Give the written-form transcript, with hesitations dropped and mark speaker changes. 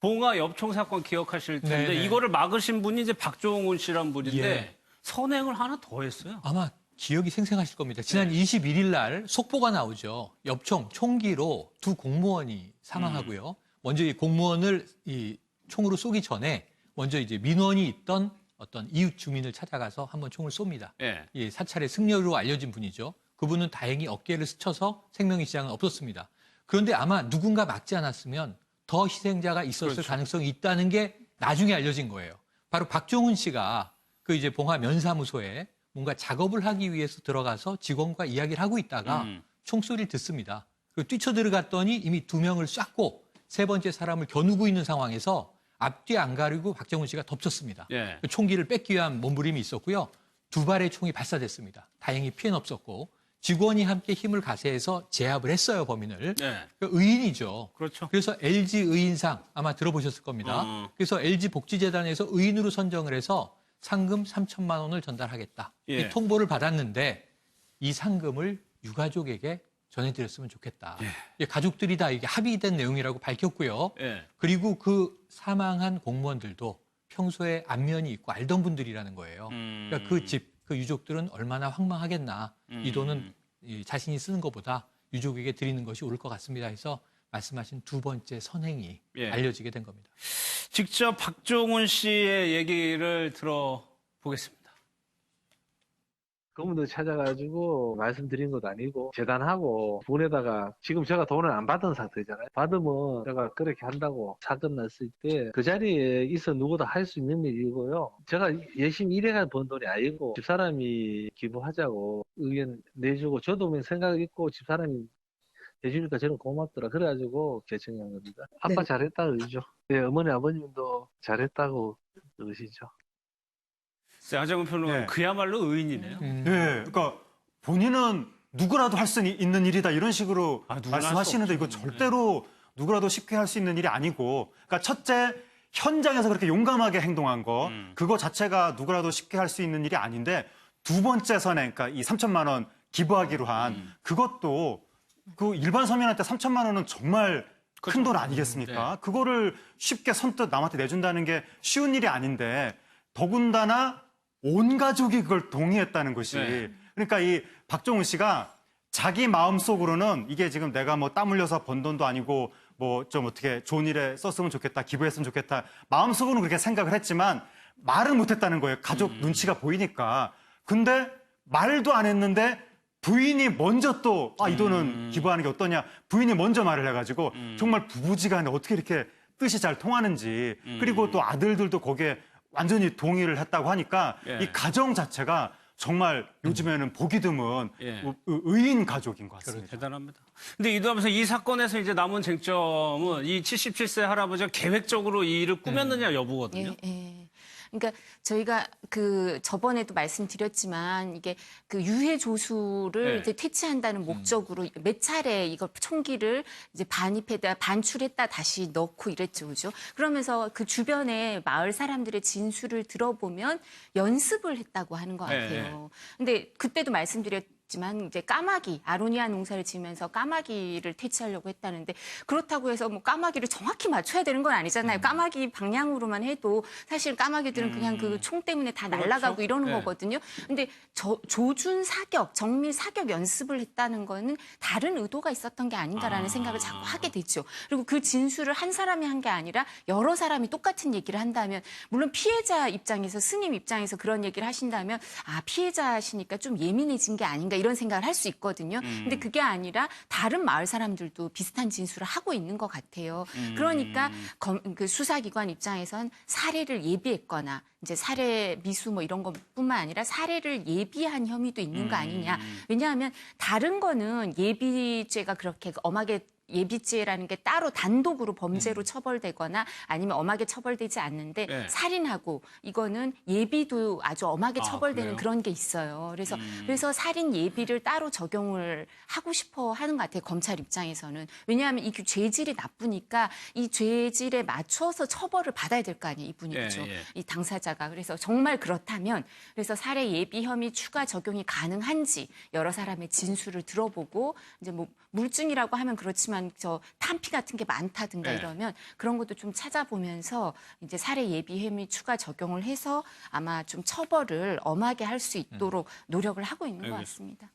Speaker 1: 봉화 엽총 사건 기억하실 텐데
Speaker 2: 네네.
Speaker 1: 이거를 막으신 분이 이제 박종훈 씨란 분인데
Speaker 2: 예.
Speaker 1: 선행을 하나 더 했어요.
Speaker 2: 아마 기억이 생생하실 겁니다. 지난 21일 날 속보가 나오죠. 엽총 총기로 두 공무원이 사망하고요. 먼저 이 공무원을 이 총으로 쏘기 전에 먼저 이제 민원이 있던 어떤 이웃 주민을 찾아가서 한번 총을 쏩니다.
Speaker 1: 예.
Speaker 2: 이 사찰의 승려로 알려진 분이죠. 그분은 다행히 어깨를 스쳐서 생명의 지장은 없었습니다. 그런데 아마 누군가 막지 않았으면 더 희생자가 있었을
Speaker 1: 그렇죠.
Speaker 2: 가능성이 있다는 게 나중에 알려진 거예요. 바로 박종훈 씨가 그 이제 봉화 면사무소에 뭔가 작업을 하기 위해서 들어가서 직원과 이야기를 하고 있다가 총소리를 듣습니다. 그리고 뛰쳐들어갔더니 이미 두 명을 쐈고 세 번째 사람을 겨누고 있는 상황에서 앞뒤 안 가리고 박정훈 씨가 덮쳤습니다.
Speaker 1: 예.
Speaker 2: 그 총기를 뺏기 위한 몸부림이 있었고요. 두 발의 총이 발사됐습니다. 다행히 피해는 없었고 직원이 함께 힘을 가세해서 제압을 했어요, 범인을.
Speaker 1: 예.
Speaker 2: 그 의인이죠.
Speaker 1: 그렇죠.
Speaker 2: 그래서 LG 의인상 아마 들어보셨을 겁니다. 그래서 LG 복지재단에서 의인으로 선정을 해서 상금 3천만 원을 전달하겠다.
Speaker 1: 예.
Speaker 2: 이 통보를 받았는데 이 상금을 유가족에게 전해드렸으면 좋겠다. 예, 가족들이 다 이게 합의된 내용이라고 밝혔고요.
Speaker 1: 예.
Speaker 2: 그리고 그 사망한 공무원들도 평소에 안면이 있고 알던 분들이라는 거예요. 그러니까 그 집, 그 유족들은 얼마나 황망하겠나. 이 돈은 자신이 쓰는 것보다 유족에게 드리는 것이 옳을 것 같습니다. 해서 말씀하신 두 번째 선행이
Speaker 1: 예.
Speaker 2: 알려지게 된 겁니다.
Speaker 1: 직접 박종훈 씨의 얘기를 들어보겠습니다.
Speaker 3: 그분들 찾아가지고 말씀드린 것도 아니고 재단하고 돈에다가 지금 제가 돈을 안 받은 상태잖아요. 받으면 제가 그렇게 한다고 사건 났을 때 그 자리에 있어 누구도 할 수 있는 일이고요. 제가 열심히 일해가 번 돈이 아니고 집사람이 기부하자고 의견 내주고 저도 생각 있고 집사람이 해주니까 저는 고맙더라. 그래가지고 결정한 겁니다. 아빠 잘했다 그러죠. 네, 어머니 아버님도 잘했다고 그러시죠.
Speaker 1: 하정우 평론가
Speaker 4: 네.
Speaker 1: 그야말로 의인이네요.
Speaker 4: 네, 그러니까 본인은 누구라도 할 수 있는 일이다 이런 식으로
Speaker 1: 누구나
Speaker 4: 말씀하시는데
Speaker 1: 할수
Speaker 4: 이거
Speaker 1: 없죠.
Speaker 4: 절대로 누구라도 쉽게 할 수 있는 일이 아니고, 그러니까 첫째 현장에서 그렇게 용감하게 행동한 거 그거 자체가 누구라도 쉽게 할 수 있는 일이 아닌데, 두 번째 선행, 그러니까 이 3천만 원 기부하기로 한 그것도 그 일반 서민한테 3천만 원은 정말 큰 돈 아니겠습니까? 그거를 쉽게 선뜻 남한테 내준다는 게 쉬운 일이 아닌데, 더군다나 온 가족이 그걸 동의했다는 것이.
Speaker 1: 네.
Speaker 4: 그러니까 이 박종훈 씨가 자기 마음속으로는 이게 지금 내가 뭐 땀 흘려서 번 돈도 아니고 뭐 좀 어떻게 좋은 일에 썼으면 좋겠다, 기부했으면 좋겠다. 마음속으로는 그렇게 생각을 했지만 말은 못했다는 거예요. 가족 눈치가 보이니까. 근데 말도 안 했는데 부인이 먼저 또 이 돈은 기부하는 게 어떠냐. 부인이 먼저 말을 해가지고 정말 부부지간에 어떻게 이렇게 뜻이 잘 통하는지. 그리고 또 아들들도 거기에 완전히 동의를 했다고 하니까
Speaker 1: 예.
Speaker 4: 이 가정 자체가 정말 요즘에는 보기 드문
Speaker 1: 예.
Speaker 4: 의인 가족인 것 같습니다.
Speaker 1: 대단합니다. 근데 이도하면서 이 사건에서 이제 남은 쟁점은 이 77세 할아버지가 계획적으로 이 일을 꾸몄느냐 여부거든요.
Speaker 5: 예, 예. 그러니까 저희가 그 저번에도 말씀드렸지만 이게 그 유해 조수를
Speaker 1: 네.
Speaker 5: 이제 퇴치한다는 목적으로 몇 차례 이걸 총기를 이제 반입했다, 반출했다 다시 넣고 이랬죠, 그죠? 그러면서 그 주변에 마을 사람들의 진술을 들어보면 연습을 했다고 하는 것
Speaker 1: 네,
Speaker 5: 같아요. 근데 그때도 말씀드렸지만 이제 까마귀, 아로니아 농사를 지면서 까마귀를 퇴치하려고 했다는데 그렇다고 해서 뭐 까마귀를 정확히 맞춰야 되는 건 아니잖아요. 까마귀 방향으로만 해도 사실 까마귀들은 그냥 그 총 때문에 다 날아가고 이러는
Speaker 1: 네.
Speaker 5: 거거든요. 근데 조준 사격, 정밀 사격 연습을 했다는 거는 다른 의도가 있었던 게 아닌가라는 생각을 자꾸 하게 되죠. 그리고 그 진술을 한 사람이 한 게 아니라 여러 사람이 똑같은 얘기를 한다면 물론 피해자 입장에서 스님 입장에서 그런 얘기를 하신다면 피해자시니까 좀 예민해진 게 아닌가 이런 생각을 할 수 있거든요. 근데 그게 아니라 다른 마을 사람들도 비슷한 진술을 하고 있는 것 같아요. 그러니까 그 수사기관 입장에선 사례를 예비했거나 이제 살해 미수 뭐 이런 것뿐만 아니라 살해를 예비한 혐의도 있는 거 아니냐. 왜냐하면 다른 거는 예비죄가 그렇게 엄하게 예비죄라는 게 따로 단독으로 범죄로 처벌되거나 아니면 엄하게 처벌되지 않는데
Speaker 1: 네.
Speaker 5: 살인하고 이거는 예비도 아주 엄하게 처벌되는
Speaker 1: 그래요?
Speaker 5: 그런 게 있어요. 그래서 살인 예비를 따로 적용을 하고 싶어 하는 것 같아요. 검찰 입장에서는. 왜냐하면 이 죄질이 나쁘니까 이 죄질에 맞춰서 처벌을 받아야 될 거 아니에요. 이분이 그렇죠.
Speaker 1: 예.
Speaker 5: 이 당사자가. 그래서 정말 그렇다면 그래서 살해 예비 혐의 추가 적용이 가능한지 여러 사람의 진술을 들어보고 이제 뭐 물증이라고 하면 그렇지만 저 탄피 같은 게 많다든가
Speaker 1: 네.
Speaker 5: 이러면 그런 것도 좀 찾아보면서 이제 살해 예비 혐의 추가 적용을 해서 아마 좀 처벌을 엄하게 할 수 있도록 노력을 하고 있는 것
Speaker 1: 알겠습니다.
Speaker 5: 같습니다.